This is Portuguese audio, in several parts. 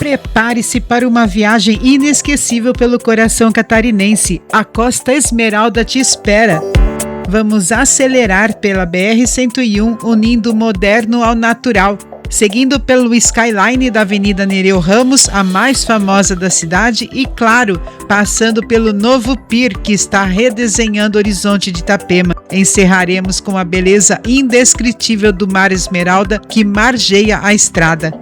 Prepare-se para uma viagem inesquecível pelo coração catarinense. A Costa Esmeralda te espera. Vamos acelerar pela BR-101, unindo o moderno ao natural, seguindo pelo skyline da Avenida Nereu Ramos, a mais famosa da cidade, e, claro, passando pelo novo pier que está redesenhando o horizonte de Itapema. Encerraremos com a beleza indescritível do Mar Esmeralda que margeia a estrada.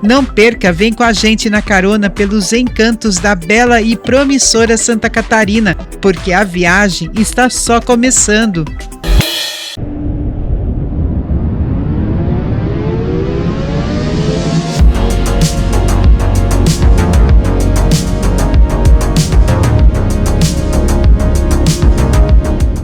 Não perca, vem com a gente na carona pelos encantos da bela e promissora Santa Catarina, porque a viagem está só começando.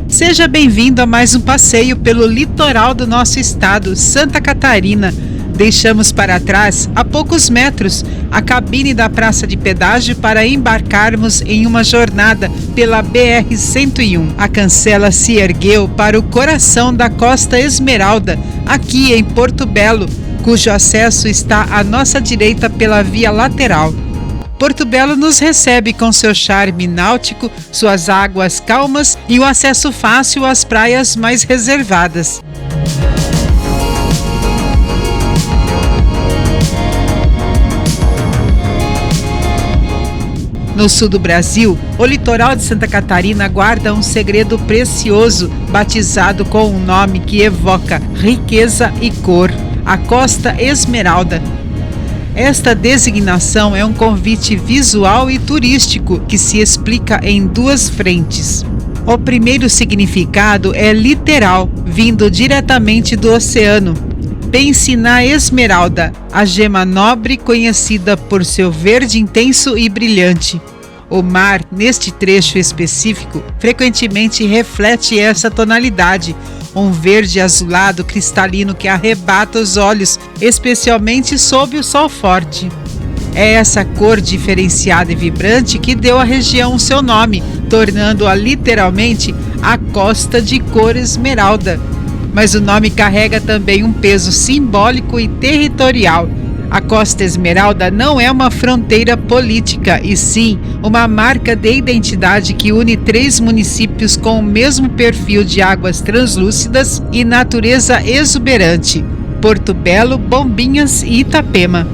Seja bem-vindo a mais um passeio pelo litoral do nosso estado, Santa Catarina. Deixamos para trás, a poucos metros, a cabine da praça de pedágio para embarcarmos em uma jornada pela BR-101. A cancela se ergueu para o coração da Costa Esmeralda, aqui em Porto Belo, cujo acesso está à nossa direita pela via lateral. Porto Belo nos recebe com seu charme náutico, suas águas calmas e o acesso fácil às praias mais reservadas. No sul do Brasil, o litoral de Santa Catarina guarda um segredo precioso, batizado com um nome que evoca riqueza e cor: a Costa Esmeralda. Esta designação é um convite visual e turístico que se explica em duas frentes. O primeiro significado é literal, vindo diretamente do oceano. Pense na esmeralda, a gema nobre conhecida por seu verde intenso e brilhante. O mar, neste trecho específico, frequentemente reflete essa tonalidade, um verde azulado cristalino que arrebata os olhos, especialmente sob o sol forte. É essa cor diferenciada e vibrante que deu à região seu nome, tornando-a literalmente a Costa de Cor Esmeralda. Mas o nome carrega também um peso simbólico e territorial. A Costa Esmeralda não é uma fronteira política, e sim uma marca de identidade que une 3 municípios com o mesmo perfil de águas translúcidas e natureza exuberante: Porto Belo, Bombinhas e Itapema.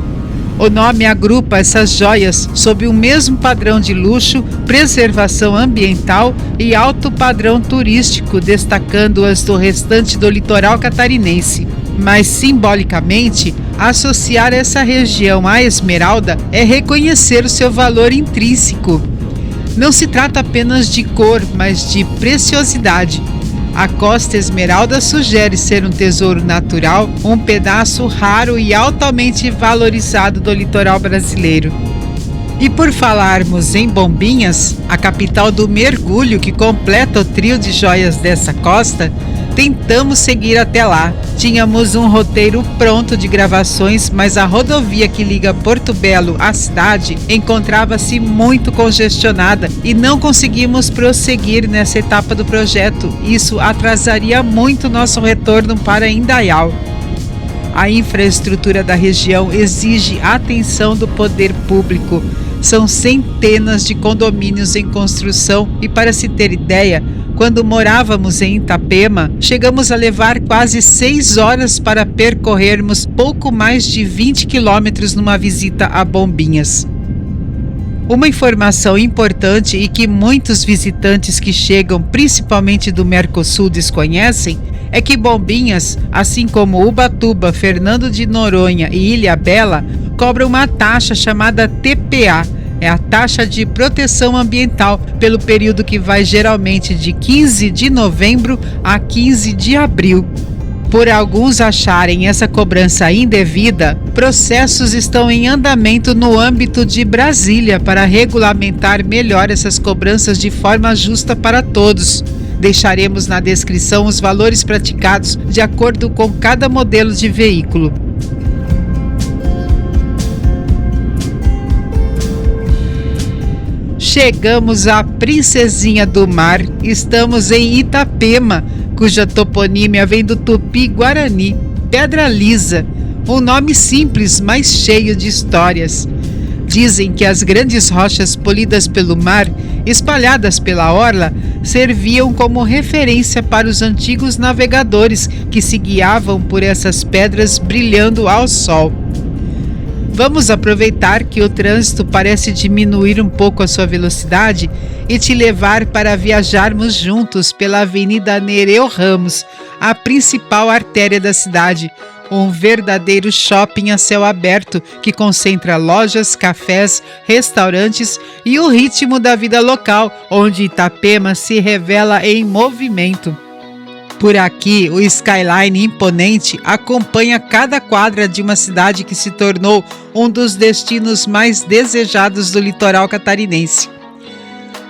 O nome agrupa essas joias sob o mesmo padrão de luxo, preservação ambiental e alto padrão turístico, destacando-as do restante do litoral catarinense. Mas, simbolicamente, associar essa região à Esmeralda é reconhecer o seu valor intrínseco. Não se trata apenas de cor, mas de preciosidade. A Costa Esmeralda sugere ser um tesouro natural, um pedaço raro e altamente valorizado do litoral brasileiro. E por falarmos em Bombinhas, a capital do mergulho que completa o trio de joias dessa costa, tentamos seguir até lá. Tínhamos um roteiro pronto de gravações, mas a rodovia que liga Porto Belo à cidade encontrava-se muito congestionada e não conseguimos prosseguir nessa etapa do projeto. Isso atrasaria muito nosso retorno para Indaial. A infraestrutura da região exige atenção do poder público. São centenas de condomínios em construção e, para se ter ideia, quando morávamos em Itapema, chegamos a levar quase 6 horas para percorrermos pouco mais de 20 quilômetros numa visita a Bombinhas. Uma informação importante e que muitos visitantes que chegam principalmente do Mercosul desconhecem é que Bombinhas, assim como Ubatuba, Fernando de Noronha e Ilhabela, cobram uma taxa chamada TPA. É a taxa de proteção ambiental, pelo período que vai geralmente de 15 de novembro a 15 de abril. Por alguns acharem essa cobrança indevida, processos estão em andamento no âmbito de Brasília para regulamentar melhor essas cobranças de forma justa para todos. Deixaremos na descrição os valores praticados de acordo com cada modelo de veículo. Chegamos à Princesinha do Mar, estamos em Itapema, cuja toponímia vem do Tupi-Guarani, pedra lisa. Um nome simples, mas cheio de histórias. Dizem que as grandes rochas polidas pelo mar, espalhadas pela orla, serviam como referência para os antigos navegadores que se guiavam por essas pedras brilhando ao sol. Vamos aproveitar que o trânsito parece diminuir um pouco a sua velocidade e te levar para viajarmos juntos pela Avenida Nereu Ramos, a principal artéria da cidade, um verdadeiro shopping a céu aberto que concentra lojas, cafés, restaurantes e o ritmo da vida local, onde Itapema se revela em movimento. Por aqui, o skyline imponente acompanha cada quadra de uma cidade que se tornou um dos destinos mais desejados do litoral catarinense.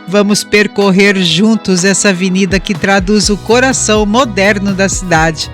Vamos percorrer juntos essa avenida que traduz o coração moderno da cidade.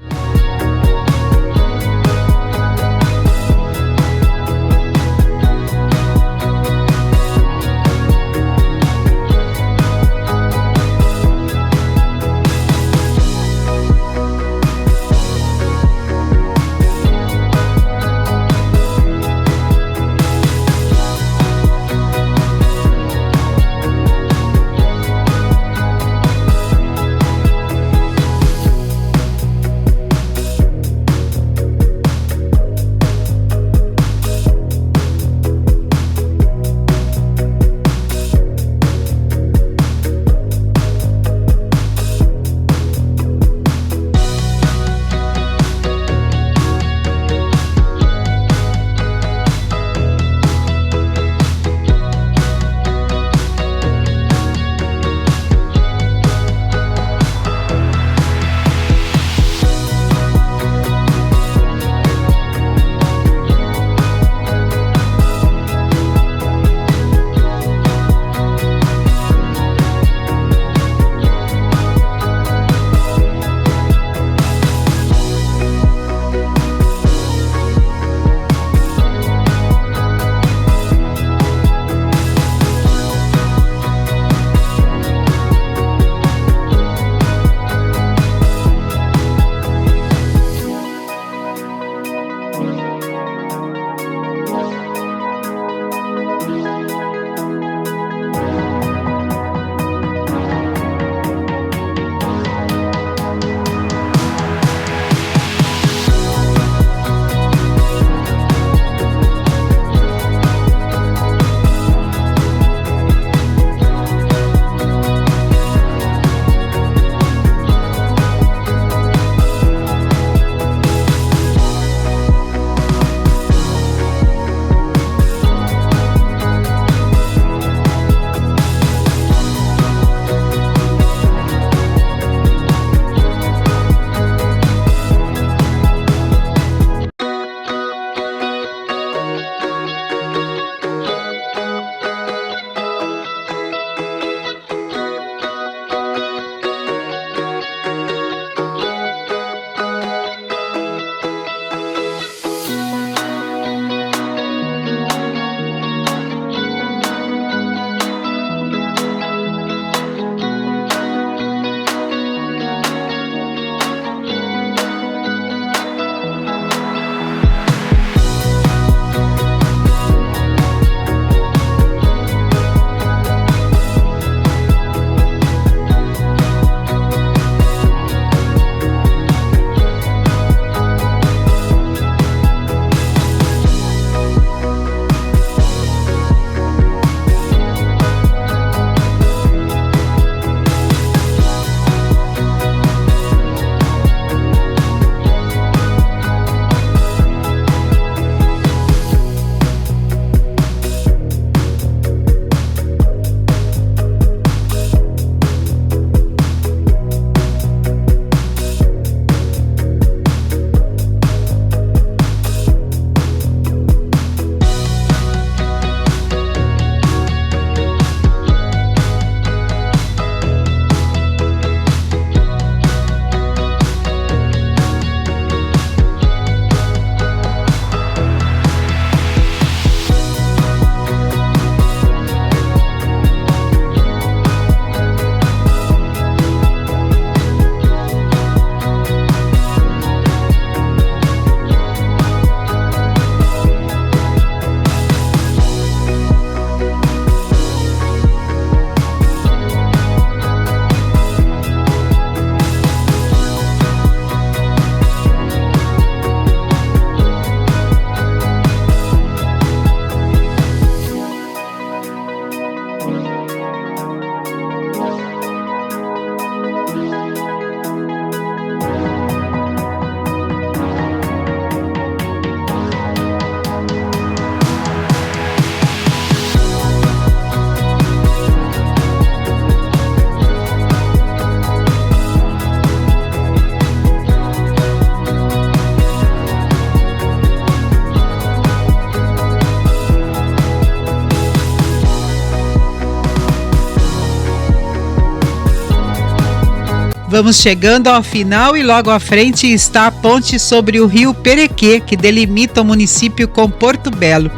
Vamos chegando ao final e logo à frente está a ponte sobre o rio Perequê, que delimita o município com Porto Belo.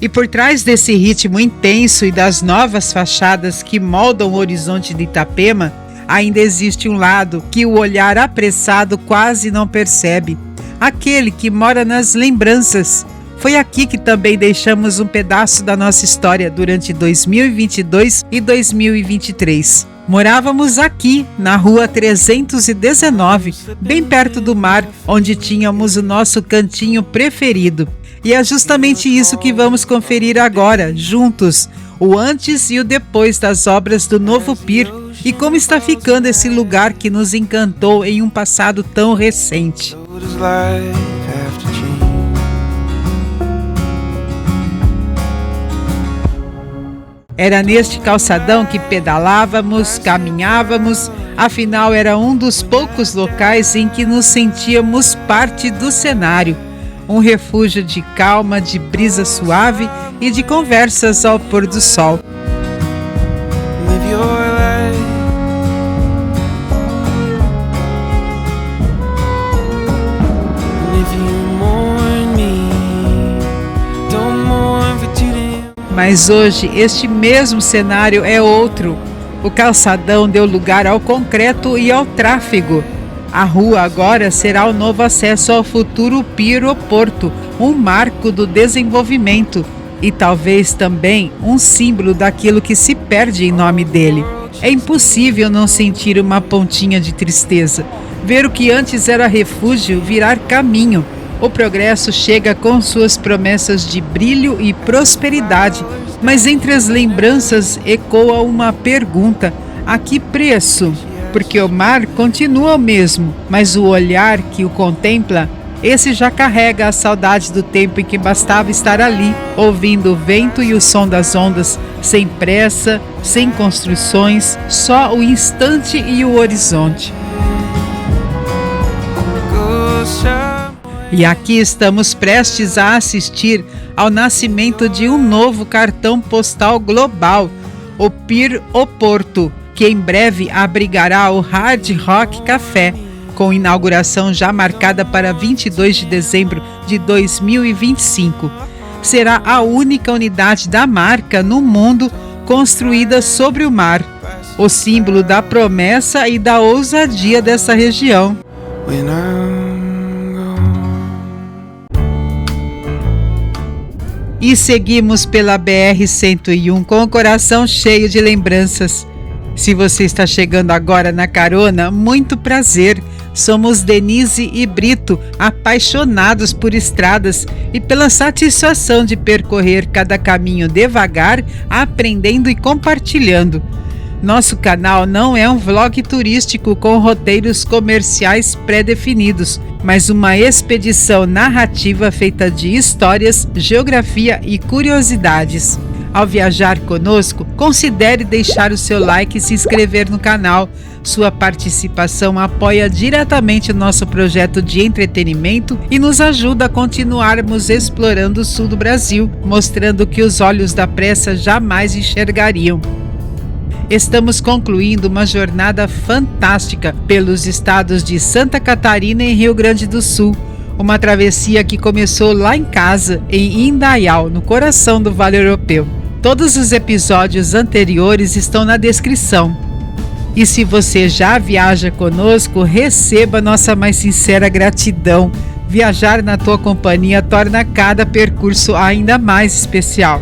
E por trás desse ritmo intenso e das novas fachadas que moldam o horizonte de Itapema, ainda existe um lado que o olhar apressado quase não percebe, aquele que mora nas lembranças. Foi aqui que também deixamos um pedaço da nossa história durante 2022 e 2023. Morávamos aqui, na rua 319, bem perto do mar, onde tínhamos o nosso cantinho preferido. E é justamente isso que vamos conferir agora, juntos, o antes e o depois das obras do novo pier e como está ficando esse lugar que nos encantou em um passado tão recente. Era neste calçadão que pedalávamos, caminhávamos, afinal era um dos poucos locais em que nos sentíamos parte do cenário. Um refúgio de calma, de brisa suave e de conversas ao pôr do sol. Mas hoje este mesmo cenário é outro. O calçadão deu lugar ao concreto e ao tráfego. A rua agora será o novo acesso ao futuro pier ou porto, um marco do desenvolvimento e talvez também um símbolo daquilo que se perde em nome dele. É impossível não sentir uma pontinha de tristeza, ver o que antes era refúgio virar caminho. O progresso chega com suas promessas de brilho e prosperidade, mas entre as lembranças ecoa uma pergunta: a que preço? Porque o mar continua o mesmo, mas o olhar que o contempla, esse já carrega a saudade do tempo em que bastava estar ali, ouvindo o vento e o som das ondas, sem pressa, sem construções, só o instante e o horizonte. E aqui estamos prestes a assistir ao nascimento de um novo cartão postal global, o Pier O Porto, que em breve abrigará o Hard Rock Café, com inauguração já marcada para 22 de dezembro de 2025. Será a única unidade da marca no mundo construída sobre o mar, o símbolo da promessa e da ousadia dessa região. E seguimos pela BR-101 com o coração cheio de lembranças. Se você está chegando agora na carona, muito prazer. Somos Denise e Brito, apaixonados por estradas e pela satisfação de percorrer cada caminho devagar, aprendendo e compartilhando. Nosso canal não é um vlog turístico com roteiros comerciais pré-definidos, mas uma expedição narrativa feita de histórias, geografia e curiosidades. Ao viajar conosco, considere deixar o seu like e se inscrever no canal. Sua participação apoia diretamente o nosso projeto de entretenimento e nos ajuda a continuarmos explorando o sul do Brasil, mostrando o que os olhos da pressa jamais enxergariam. Estamos concluindo uma jornada fantástica pelos estados de Santa Catarina e Rio Grande do Sul. Uma travessia que começou lá em casa, em Indaial, no coração do Vale Europeu. Todos os episódios anteriores estão na descrição. E se você já viaja conosco, receba nossa mais sincera gratidão. Viajar na tua companhia torna cada percurso ainda mais especial.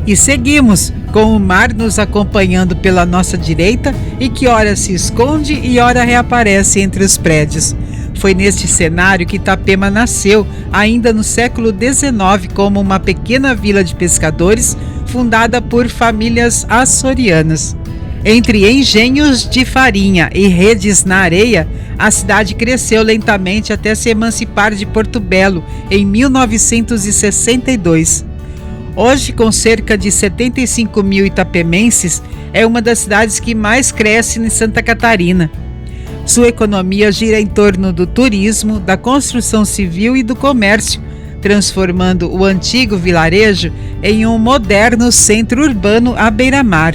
E seguimos, com o mar nos acompanhando pela nossa direita e que ora se esconde e ora reaparece entre os prédios. Foi neste cenário que Itapema nasceu, ainda no século XIX, como uma pequena vila de pescadores fundada por famílias açorianas. Entre engenhos de farinha e redes na areia, a cidade cresceu lentamente até se emancipar de Porto Belo em 1962. Hoje, com cerca de 75 mil itapemenses, é uma das cidades que mais cresce em Santa Catarina. Sua economia gira em torno do turismo, da construção civil e do comércio, transformando o antigo vilarejo em um moderno centro urbano à beira-mar.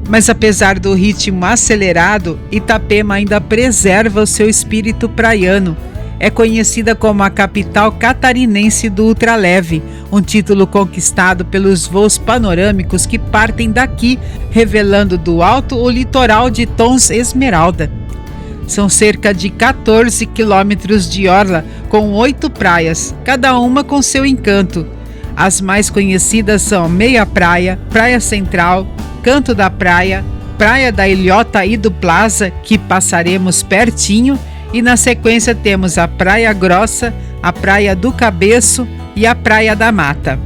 Mas apesar do ritmo acelerado, Itapema ainda preserva o seu espírito praiano. É conhecida como a capital catarinense do ultraleve, um título conquistado pelos voos panorâmicos que partem daqui, revelando do alto o litoral de tons esmeralda. São cerca de 14 quilômetros de orla, com 8 praias, cada uma com seu encanto. As mais conhecidas são Meia Praia, Praia Central, Canto da Praia, Praia da Ilhota e do Plaza, que passaremos pertinho, e na sequência temos a Praia Grossa, a Praia do Cabeço e a Praia da Mata.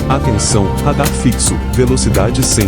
Atenção, radar fixo, velocidade 100.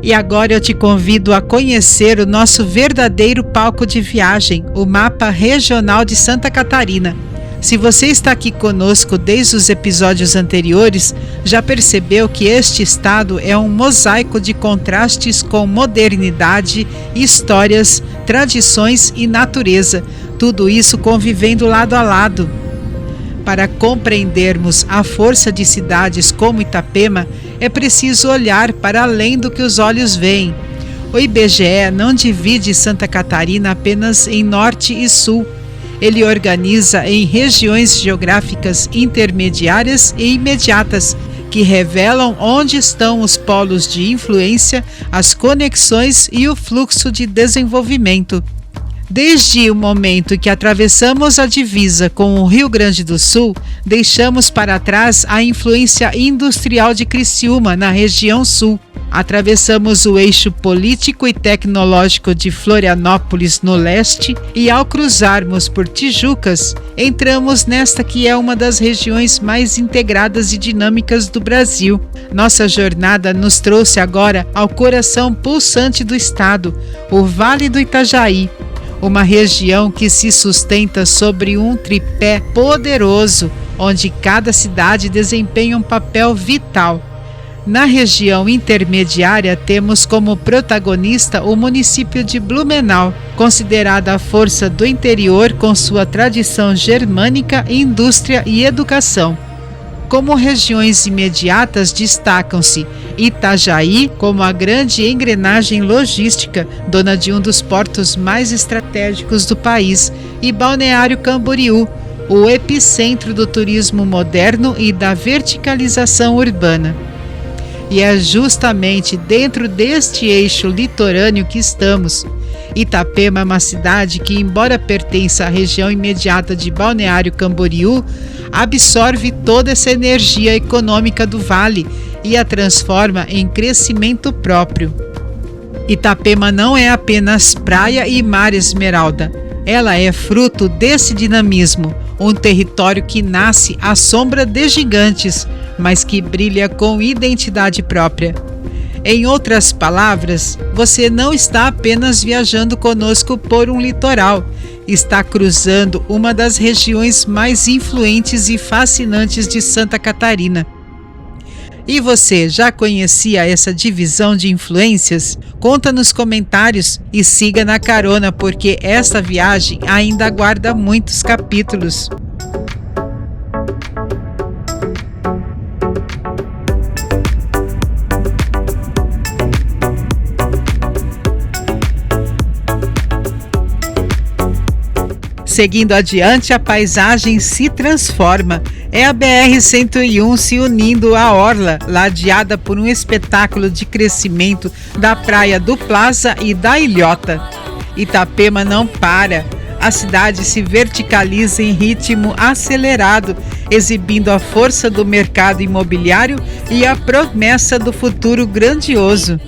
E agora eu te convido a conhecer o nosso verdadeiro palco de viagem, o mapa regional de Santa Catarina. Se você está aqui conosco desde os episódios anteriores, já percebeu que este estado é um mosaico de contrastes com modernidade, histórias, tradições e natureza, tudo isso convivendo lado a lado. Para compreendermos a força de cidades como Itapema, é preciso olhar para além do que os olhos veem. O IBGE não divide Santa Catarina apenas em norte e sul. Ele organiza em regiões geográficas intermediárias e imediatas, que revelam onde estão os polos de influência, as conexões e o fluxo de desenvolvimento. Desde o momento que atravessamos a divisa com o Rio Grande do Sul, deixamos para trás a influência industrial de Criciúma, na região sul. Atravessamos o eixo político e tecnológico de Florianópolis, no leste, e ao cruzarmos por Tijucas, entramos nesta que é uma das regiões mais integradas e dinâmicas do Brasil. Nossa jornada nos trouxe agora ao coração pulsante do estado, o Vale do Itajaí. Uma região que se sustenta sobre um tripé poderoso, onde cada cidade desempenha um papel vital. Na região intermediária, temos como protagonista o município de Blumenau, considerada a força do interior com sua tradição germânica, indústria e educação. Como regiões imediatas, destacam-se Itajaí como a grande engrenagem logística, dona de um dos portos mais estratégicos do país, e Balneário Camboriú, o epicentro do turismo moderno e da verticalização urbana. E é justamente dentro deste eixo litorâneo que estamos. Itapema é uma cidade que, embora pertença à região imediata de Balneário Camboriú, absorve toda essa energia econômica do vale e a transforma em crescimento próprio. Itapema não é apenas praia e mar esmeralda. Ela é fruto desse dinamismo, um território que nasce à sombra de gigantes, mas que brilha com identidade própria. Em outras palavras, você não está apenas viajando conosco por um litoral, está cruzando uma das regiões mais influentes e fascinantes de Santa Catarina. E você já conhecia essa divisão de influências? Conta nos comentários e siga na carona, porque esta viagem ainda aguarda muitos capítulos. Seguindo adiante, a paisagem se transforma. É a BR-101 se unindo à orla, ladeada por um espetáculo de crescimento da Praia do Plaza e da Ilhota. Itapema não para. A cidade se verticaliza em ritmo acelerado, exibindo a força do mercado imobiliário e a promessa do futuro grandioso.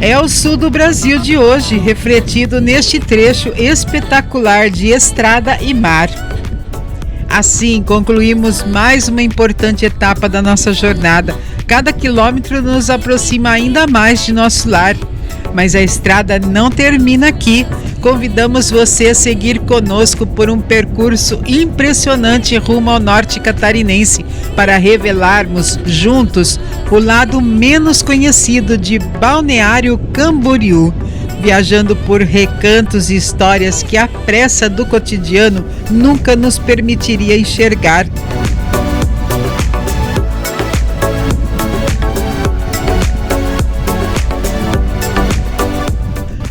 É o sul do Brasil de hoje, refletido neste trecho espetacular de estrada e mar. Assim, concluímos mais uma importante etapa da nossa jornada. Cada quilômetro nos aproxima ainda mais de nosso lar. Mas a estrada não termina aqui. Convidamos você a seguir conosco por um percurso impressionante rumo ao norte catarinense, para revelarmos juntos o lado menos conhecido de Balneário Camboriú, viajando por recantos e histórias que a pressa do cotidiano nunca nos permitiria enxergar.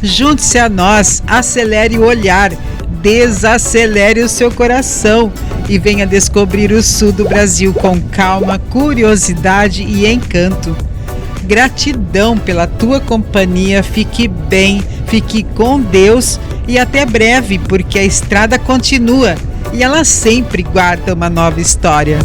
Junte-se a nós, acelere o olhar, desacelere o seu coração e venha descobrir o sul do Brasil com calma, curiosidade e encanto. Gratidão pela tua companhia, fique bem, fique com Deus e até breve, porque a estrada continua e ela sempre guarda uma nova história.